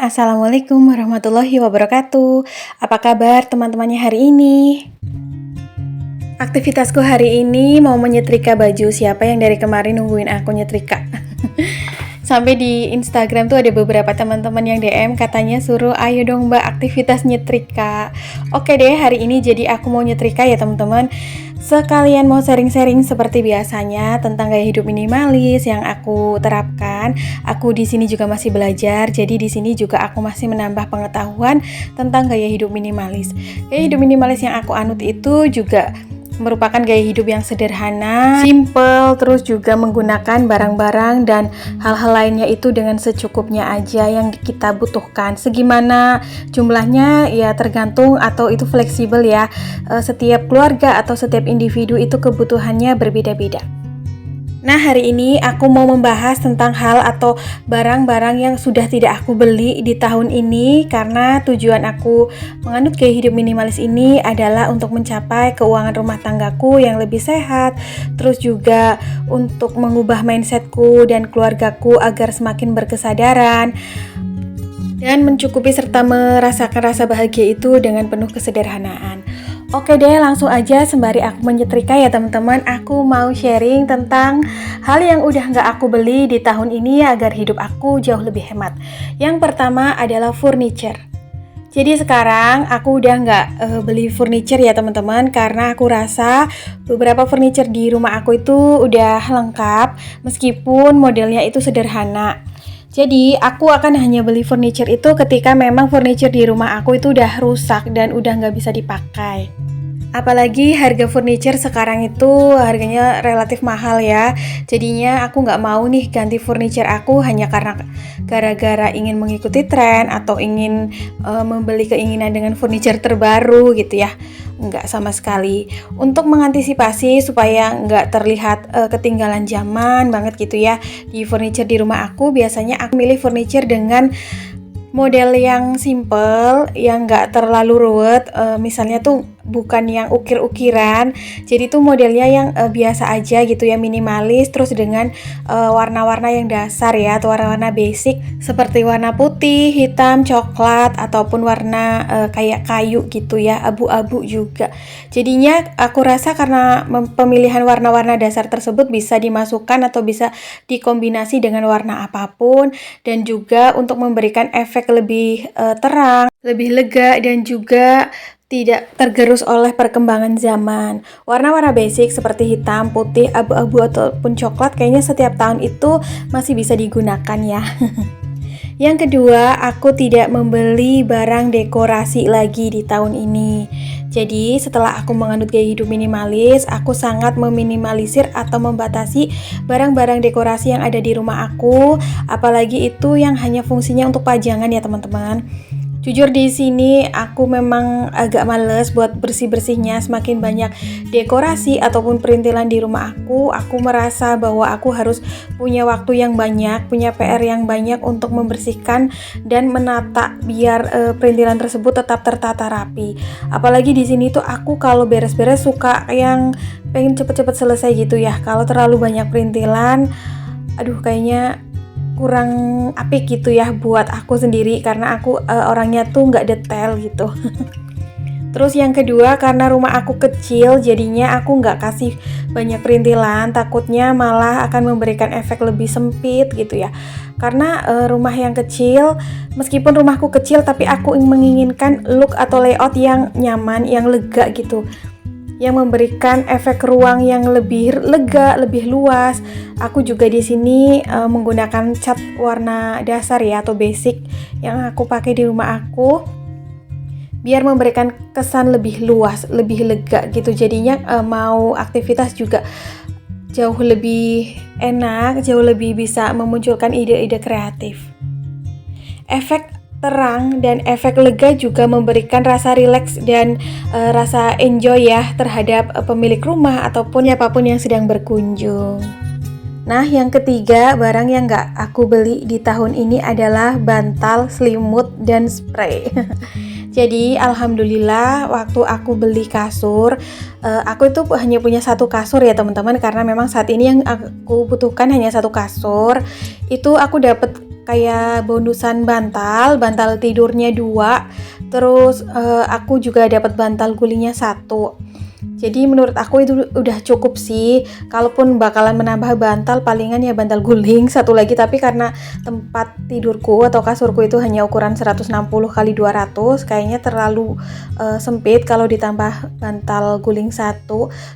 Assalamualaikum warahmatullahi wabarakatuh. Apa kabar teman-temannya hari ini? Aktivitasku hari ini mau menyetrika baju. Siapa yang dari kemarin nungguin aku nyetrika? Sampai di Instagram tuh ada beberapa teman-teman yang DM katanya suruh ayo dong mbak aktivitas nyetrika. Oke deh, hari ini jadi aku mau nyetrika ya teman-teman. Sekalian mau sharing-sharing seperti biasanya tentang gaya hidup minimalis yang aku terapkan. Aku di sini juga masih belajar, jadi di sini juga aku masih menambah pengetahuan tentang gaya hidup minimalis. Gaya hidup minimalis yang aku anut itu juga merupakan gaya hidup yang sederhana, simple, terus juga menggunakan barang-barang dan hal-hal lainnya itu dengan secukupnya aja yang kita butuhkan. Segimana jumlahnya ya tergantung atau itu fleksibel ya. Setiap keluarga atau setiap individu itu kebutuhannya berbeda-beda. Nah, hari ini aku mau membahas tentang hal atau barang-barang yang sudah tidak aku beli di tahun ini karena tujuan aku menganut gaya hidup minimalis ini adalah untuk mencapai keuangan rumah tanggaku yang lebih sehat, terus juga untuk mengubah mindsetku dan keluargaku agar semakin berkesadaran dan mencukupi serta merasakan rasa bahagia itu dengan penuh kesederhanaan. Oke deh, langsung aja sembari aku menyetrika ya teman-teman, aku mau sharing tentang hal yang udah nggak aku beli di tahun ini agar hidup aku jauh lebih hemat. Yang pertama adalah furniture. Jadi sekarang aku udah nggak beli furniture ya teman-teman, karena aku rasa beberapa furniture di rumah aku itu udah lengkap meskipun modelnya itu sederhana. Jadi aku akan hanya beli furniture itu ketika memang furniture di rumah aku itu udah rusak dan udah nggak bisa dipakai. Apalagi harga furniture sekarang itu harganya relatif mahal ya. Jadinya aku nggak mau nih ganti furniture aku hanya karena gara-gara ingin mengikuti tren atau ingin membeli keinginan dengan furniture terbaru gitu ya. Nggak sama sekali. Untuk mengantisipasi supaya nggak terlihat ketinggalan zaman banget gitu ya, di furniture di rumah aku biasanya aku milih furniture dengan model yang simple, yang nggak terlalu ruwet, misalnya tuh bukan yang ukir-ukiran, jadi tuh modelnya yang biasa aja gitu ya, minimalis, terus dengan warna-warna yang dasar ya, atau warna-warna basic seperti warna putih, hitam, coklat, ataupun warna kayak kayu gitu ya, abu-abu juga. Jadinya aku rasa karena pemilihan warna-warna dasar tersebut bisa dimasukkan atau bisa dikombinasi dengan warna apapun, dan juga untuk memberikan efek lebih terang, lebih lega, dan juga tidak tergerus oleh perkembangan zaman. Warna-warna basic seperti hitam, putih, abu-abu, ataupun coklat kayaknya setiap tahun itu masih bisa digunakan ya. Yang kedua, aku tidak membeli barang dekorasi lagi di tahun ini. Jadi setelah aku menganut gaya hidup minimalis, aku sangat meminimalisir atau membatasi barang-barang dekorasi yang ada di rumah aku, apalagi itu yang hanya fungsinya untuk pajangan ya teman-teman. Jujur di sini aku memang agak males buat bersih-bersihnya. Semakin banyak dekorasi ataupun perintilan di rumah aku merasa bahwa aku harus punya waktu yang banyak, punya PR yang banyak untuk membersihkan dan menata biar perintilan tersebut tetap tertata rapi. Apalagi di sini tuh aku kalau beres-beres suka yang pengen cepet-cepet selesai gitu ya. Kalau terlalu banyak perintilan, aduh kayaknya kurang apik gitu ya buat aku sendiri, karena aku orangnya tuh nggak detail gitu. Terus yang kedua, karena rumah aku kecil, jadinya aku nggak kasih banyak perintilan, takutnya malah akan memberikan efek lebih sempit gitu ya. Karena rumah yang kecil, meskipun rumahku kecil, tapi aku menginginkan look atau layout yang nyaman, yang lega gitu, yang memberikan efek ruang yang lebih lega, lebih luas. Aku juga di sini menggunakan cat warna dasar ya atau basic yang aku pakai di rumah aku, biar memberikan kesan lebih luas, lebih lega gitu. Jadinya mau aktivitas juga jauh lebih enak, jauh lebih bisa memunculkan ide-ide kreatif. Efek terang dan efek lega juga memberikan rasa rileks dan rasa enjoy ya terhadap pemilik rumah ataupun siapapun yang sedang berkunjung. Nah, yang ketiga, barang yang nggak aku beli di tahun ini adalah bantal, selimut, dan spray. Jadi alhamdulillah waktu aku beli kasur, aku itu hanya punya satu kasur ya teman-teman, karena memang saat ini yang aku butuhkan hanya satu kasur. Itu aku dapat kayak bonusan bantal tidurnya 2. Terus aku juga dapat bantal gulingnya 1. Jadi menurut aku itu udah cukup sih. Kalaupun bakalan menambah bantal, palingan ya bantal guling 1 lagi. Tapi karena tempat tidurku atau kasurku itu hanya ukuran 160 kali 200, kayaknya terlalu sempit kalau ditambah bantal guling 1.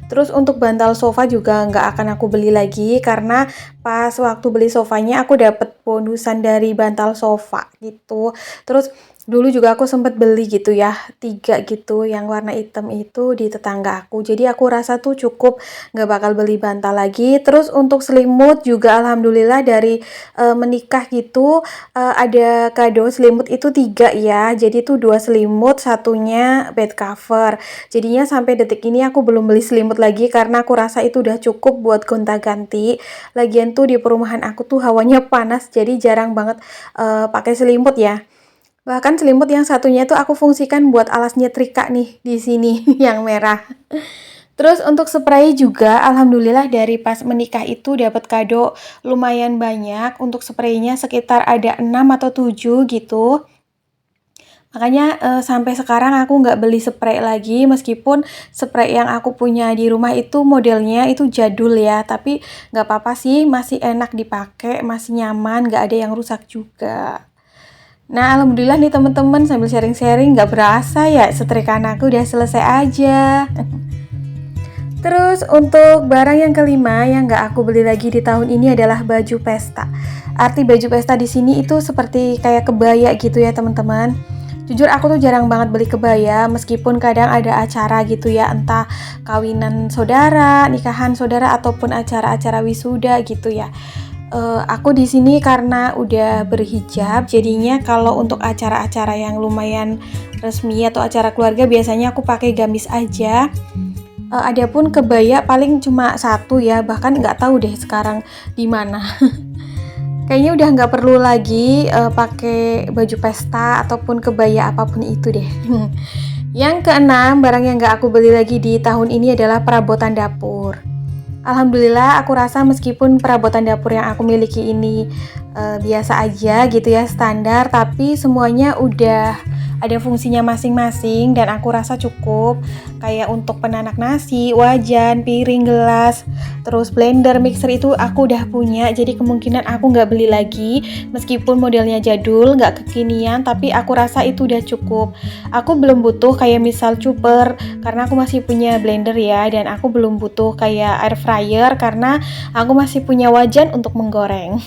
Terus untuk bantal sofa juga nggak akan aku beli lagi, karena pas waktu beli sofanya aku dapet bonusan dari bantal sofa gitu. Terus dulu juga aku sempat beli gitu ya, 3 gitu yang warna hitam itu di tetangga aku. Jadi aku rasa tuh cukup, nggak bakal beli bantal lagi. Terus untuk selimut juga alhamdulillah dari menikah gitu, ada kado selimut itu 3 ya. Jadi tuh 2 selimut, satunya bed cover. Jadinya sampai detik ini aku belum beli selimut lagi karena aku rasa itu udah cukup buat gonta-ganti. Lagian tuh di perumahan aku tuh hawanya panas, jadi jarang banget pakai selimut ya. Bahkan selimut yang satunya tuh aku fungsikan buat alas nyetrika nih di sini yang merah. Terus untuk spray juga alhamdulillah dari pas menikah itu dapat kado lumayan banyak. Untuk spraynya sekitar ada 6 atau 7 gitu. Makanya sampai sekarang aku nggak beli spray lagi, meskipun spray yang aku punya di rumah itu modelnya itu jadul ya. Tapi nggak apa-apa sih, masih enak dipakai, masih nyaman, nggak ada yang rusak juga. Nah, alhamdulillah nih teman-teman, sambil sharing-sharing nggak berasa ya setrikaan aku udah selesai aja. Terus untuk barang yang kelima yang nggak aku beli lagi di tahun ini adalah baju pesta. Arti baju pesta di sini itu seperti kayak kebaya gitu ya teman-teman. Jujur aku tuh jarang banget beli kebaya, meskipun kadang ada acara gitu ya, entah kawinan saudara, nikahan saudara, ataupun acara-acara wisuda gitu ya. Aku di sini karena udah berhijab, jadinya kalau untuk acara-acara yang lumayan resmi atau acara keluarga biasanya aku pakai gamis aja. Adapun kebaya paling cuma 1 ya, bahkan nggak tahu deh sekarang di mana. Kayaknya udah nggak perlu lagi pakai baju pesta ataupun kebaya apapun itu deh. Yang keenam, barang yang nggak aku beli lagi di tahun ini adalah perabotan dapur. Alhamdulillah aku rasa meskipun perabotan dapur yang aku miliki ini biasa aja gitu ya, standar, tapi semuanya udah ada fungsinya masing-masing dan aku rasa cukup. Kayak untuk penanak nasi, wajan, piring, gelas, terus blender, mixer itu aku udah punya, jadi kemungkinan aku nggak beli lagi. Meskipun modelnya jadul, nggak kekinian, tapi aku rasa itu udah cukup. Aku belum butuh kayak misal chopper karena aku masih punya blender ya, dan aku belum butuh kayak air fryer karena aku masih punya wajan untuk menggoreng.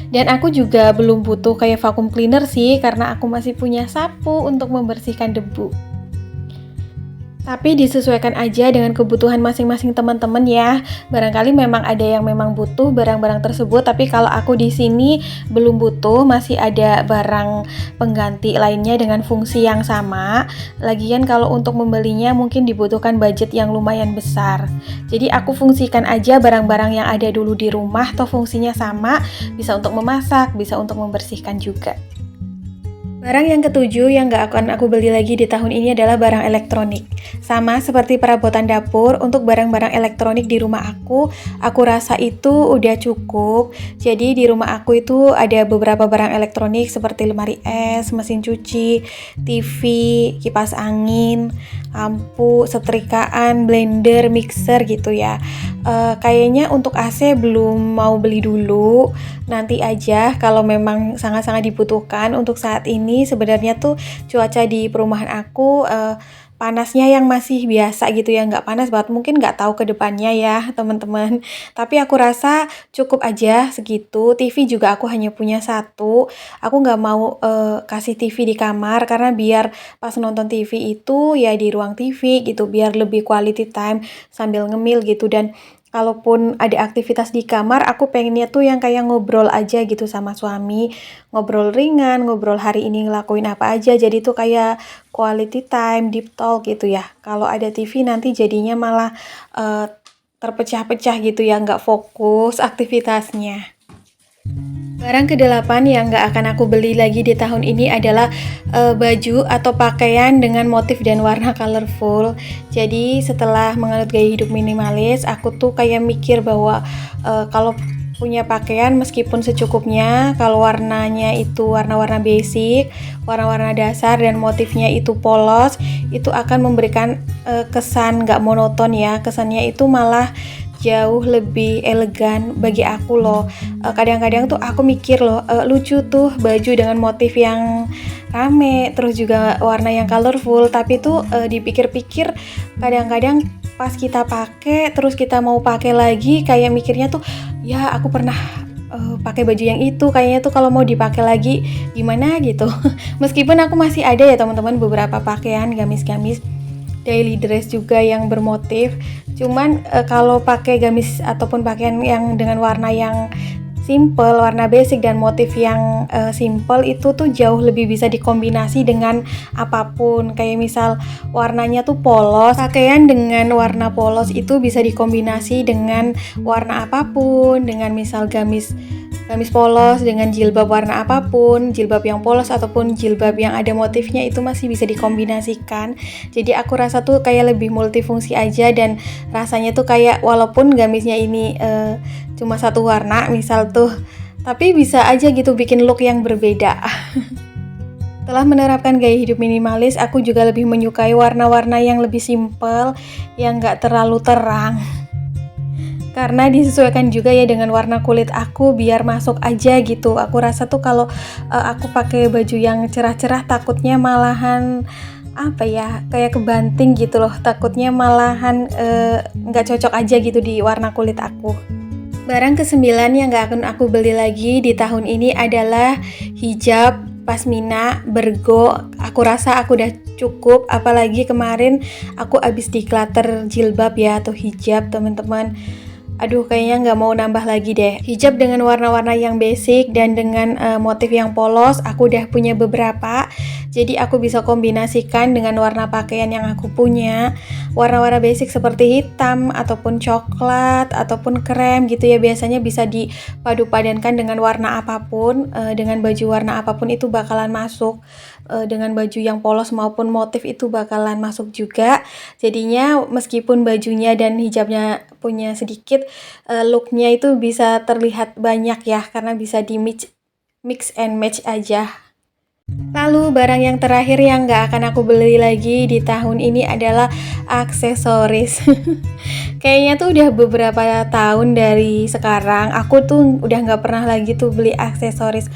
Dan aku juga belum butuh kayak vacuum cleaner sih, karena aku masih punya sapu untuk membersihkan debu. Tapi disesuaikan aja dengan kebutuhan masing-masing teman-teman ya. Barangkali memang ada yang memang butuh barang-barang tersebut, tapi kalau aku di sini belum butuh, masih ada barang pengganti lainnya dengan fungsi yang sama. Lagian kalau untuk membelinya mungkin dibutuhkan budget yang lumayan besar. Jadi aku fungsikan aja barang-barang yang ada dulu di rumah, toh fungsinya sama, bisa untuk memasak, bisa untuk membersihkan juga. Barang yang ketujuh yang gak akan aku beli lagi di tahun ini adalah barang elektronik. Sama seperti perabotan dapur, untuk barang-barang elektronik di rumah aku rasa itu udah cukup. Jadi di rumah aku itu ada beberapa barang elektronik seperti lemari es, mesin cuci, TV, kipas angin, lampu, setrikaan, blender, mixer gitu ya. Kayaknya untuk AC belum mau beli dulu, nanti aja kalau memang sangat-sangat dibutuhkan. Untuk saat ini sebenarnya tuh cuaca di perumahan aku panasnya yang masih biasa gitu ya, nggak panas banget, mungkin nggak tahu ke depannya ya teman-teman, tapi aku rasa cukup aja segitu. TV juga aku hanya punya 1, aku nggak mau kasih TV di kamar karena biar pas nonton TV itu ya di ruang TV gitu, biar lebih quality time sambil ngemil gitu. Dan kalaupun ada aktivitas di kamar, aku pengennya tuh yang kayak ngobrol aja gitu sama suami. Ngobrol ringan, ngobrol hari ini ngelakuin apa aja. Jadi tuh kayak quality time, deep talk gitu ya. Kalau ada TV nanti jadinya malah terpecah-pecah gitu ya, nggak fokus aktivitasnya. Barang ke-8 yang nggak akan aku beli lagi di tahun ini adalah baju atau pakaian dengan motif dan warna colorful. Jadi setelah menganut gaya hidup minimalis, aku tuh kayak mikir bahwa kalau punya pakaian meskipun secukupnya. Kalau warnanya itu warna-warna basic, warna-warna dasar dan motifnya itu polos, itu akan memberikan kesan gak monoton ya. Kesannya itu malah jauh lebih elegan bagi aku loh. Kadang-kadang tuh aku mikir loh, lucu tuh baju dengan motif yang rame, terus juga warna yang colorful, tapi tuh dipikir-pikir kadang-kadang pas kita pakai terus kita mau pakai lagi kayak mikirnya tuh ya aku pernah pakai baju yang itu, kayaknya tuh kalau mau dipakai lagi gimana gitu. Meskipun aku masih ada ya teman-teman beberapa pakaian gamis-gamis daily dress juga yang bermotif, cuman kalau pakai gamis ataupun pakaian yang dengan warna yang simple, warna basic dan motif yang simple itu tuh jauh lebih bisa dikombinasi dengan apapun. Kayak misal warnanya tuh polos, pakaian dengan warna polos itu bisa dikombinasi dengan warna apapun, dengan misal gamis polos dengan jilbab warna apapun, jilbab yang polos ataupun jilbab yang ada motifnya itu masih bisa dikombinasikan. Jadi aku rasa tuh kayak lebih multifungsi aja, dan rasanya tuh kayak walaupun gamisnya ini cuma satu warna misal tuh, tapi bisa aja gitu bikin look yang berbeda. Setelah menerapkan gaya hidup minimalis, aku juga lebih menyukai warna-warna yang lebih simple, yang gak terlalu terang. Karena disesuaikan juga ya dengan warna kulit aku biar masuk aja gitu. Aku rasa tuh kalau aku pakai baju yang cerah-cerah takutnya malahan kayak kebanting gitu loh. Takutnya malahan nggak cocok aja gitu di warna kulit aku. Barang ke-9 yang nggak akan aku beli lagi di tahun ini adalah hijab pasmina bergo. Aku rasa aku udah cukup, apalagi kemarin aku abis declutter jilbab ya atau hijab teman-teman. Aduh, kayaknya nggak mau nambah lagi deh. Hijab dengan warna-warna yang basic dan dengan motif yang polos, aku udah punya beberapa. Jadi aku bisa kombinasikan dengan warna pakaian yang aku punya. Warna-warna basic seperti hitam, ataupun coklat, ataupun krem gitu ya. Biasanya bisa dipadu-padankan dengan warna apapun. Dengan baju warna apapun itu bakalan masuk. Dengan baju yang polos maupun motif itu bakalan masuk juga. Jadinya meskipun bajunya dan hijabnya punya sedikit, looknya itu bisa terlihat banyak ya, karena bisa di mix and match aja. Lalu barang yang terakhir yang gak akan aku beli lagi di tahun ini adalah aksesoris. Kayaknya tuh udah beberapa tahun dari sekarang aku tuh udah gak pernah lagi tuh beli aksesoris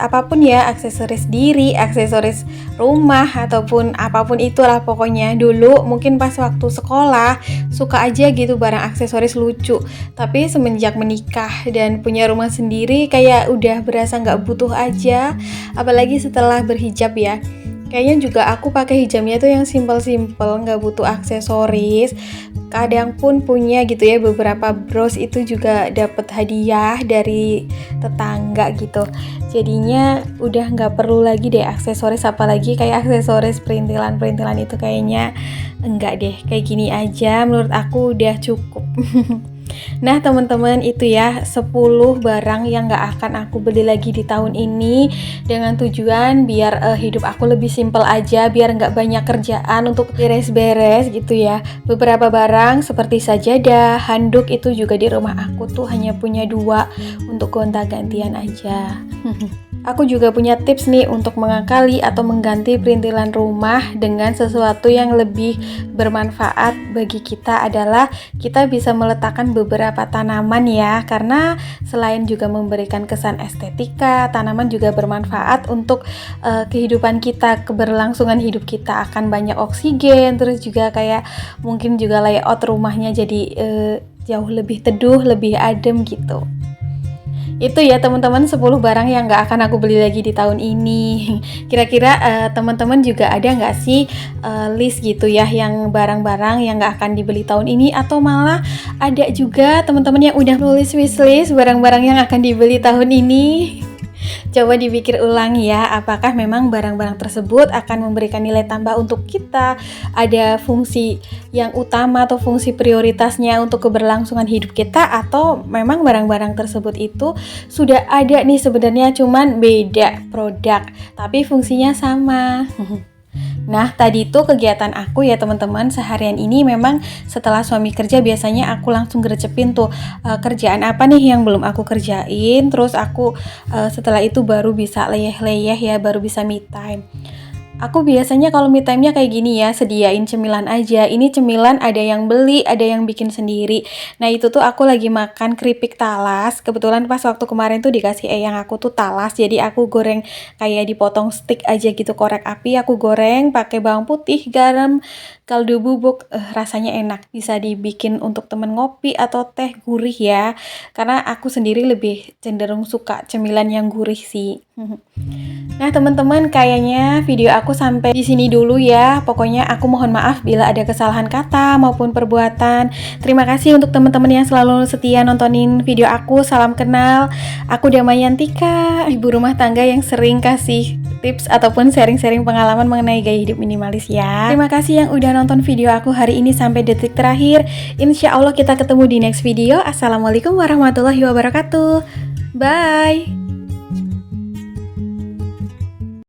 apapun ya, aksesoris diri, aksesoris rumah, ataupun apapun itulah pokoknya. Dulu mungkin pas waktu sekolah suka aja gitu barang aksesoris lucu, tapi semenjak menikah dan punya rumah sendiri kayak udah berasa gak butuh aja, apalagi setelah berhijab ya. Kayaknya juga aku pakai hijabnya tuh yang simple-simple, nggak butuh aksesoris. Kadang pun punya gitu ya beberapa bros itu juga dapat hadiah dari tetangga gitu. Jadinya udah nggak perlu lagi deh aksesoris, apalagi kayak aksesoris perintilan itu kayaknya enggak deh. Kayak gini aja menurut aku udah cukup. Nah teman-teman, itu ya 10 barang yang gak akan aku beli lagi di tahun ini, dengan tujuan biar hidup aku lebih simpel aja, biar gak banyak kerjaan untuk beres-beres gitu ya. Beberapa barang seperti sajadah, handuk itu juga di rumah aku tuh hanya punya 2 untuk gonta-gantian aja. Aku juga punya tips nih untuk mengakali atau mengganti perintilan rumah dengan sesuatu yang lebih bermanfaat bagi kita, adalah kita bisa meletakkan beberapa tanaman ya, karena selain juga memberikan kesan estetika, tanaman juga bermanfaat untuk kehidupan kita, keberlangsungan hidup kita, akan banyak oksigen, terus juga kayak mungkin juga layout rumahnya jadi jauh lebih teduh, lebih adem gitu. Itu ya teman-teman 10 barang yang gak akan aku beli lagi di tahun ini. Kira-kira teman-teman juga ada gak sih list gitu ya yang barang-barang yang gak akan dibeli tahun ini, atau malah ada juga teman-teman yang udah nulis wishlist barang-barang yang akan dibeli tahun ini? Coba dipikir ulang ya, apakah memang barang-barang tersebut akan memberikan nilai tambah untuk kita, ada fungsi yang utama atau fungsi prioritasnya untuk keberlangsungan hidup kita, atau memang barang-barang tersebut itu sudah ada nih sebenarnya, cuman beda produk tapi fungsinya sama. Nah, tadi tuh kegiatan aku ya teman-teman seharian ini memang setelah suami kerja biasanya aku langsung gercepin tuh kerjaan apa nih yang belum aku kerjain, terus aku setelah itu baru bisa leyeh-leyeh ya, baru bisa me time. Aku biasanya kalau me time-nya kayak gini ya, sediain cemilan aja. Ini cemilan ada yang beli, ada yang bikin sendiri. Nah, itu tuh aku lagi makan keripik talas. Kebetulan pas waktu kemarin tuh dikasih eyang aku tuh talas. Jadi aku goreng kayak dipotong stick aja gitu, korek api. Aku goreng pakai bawang putih, garam, kaldu bubuk. Rasanya enak. Bisa dibikin untuk temen ngopi atau teh gurih ya. Karena aku sendiri lebih cenderung suka cemilan yang gurih sih. Nah, teman-teman, kayaknya video aku sampai di sini dulu ya. Pokoknya aku mohon maaf bila ada kesalahan kata maupun perbuatan. Terima kasih untuk teman-teman yang selalu setia nontonin video aku. Salam kenal. Aku Damayantika, ibu rumah tangga yang sering kasih tips ataupun sharing-sharing pengalaman mengenai gaya hidup minimalis ya. Terima kasih yang udah nonton video aku hari ini sampai detik terakhir. Insya Allah kita ketemu di next video. Assalamualaikum warahmatullahi wabarakatuh. Bye.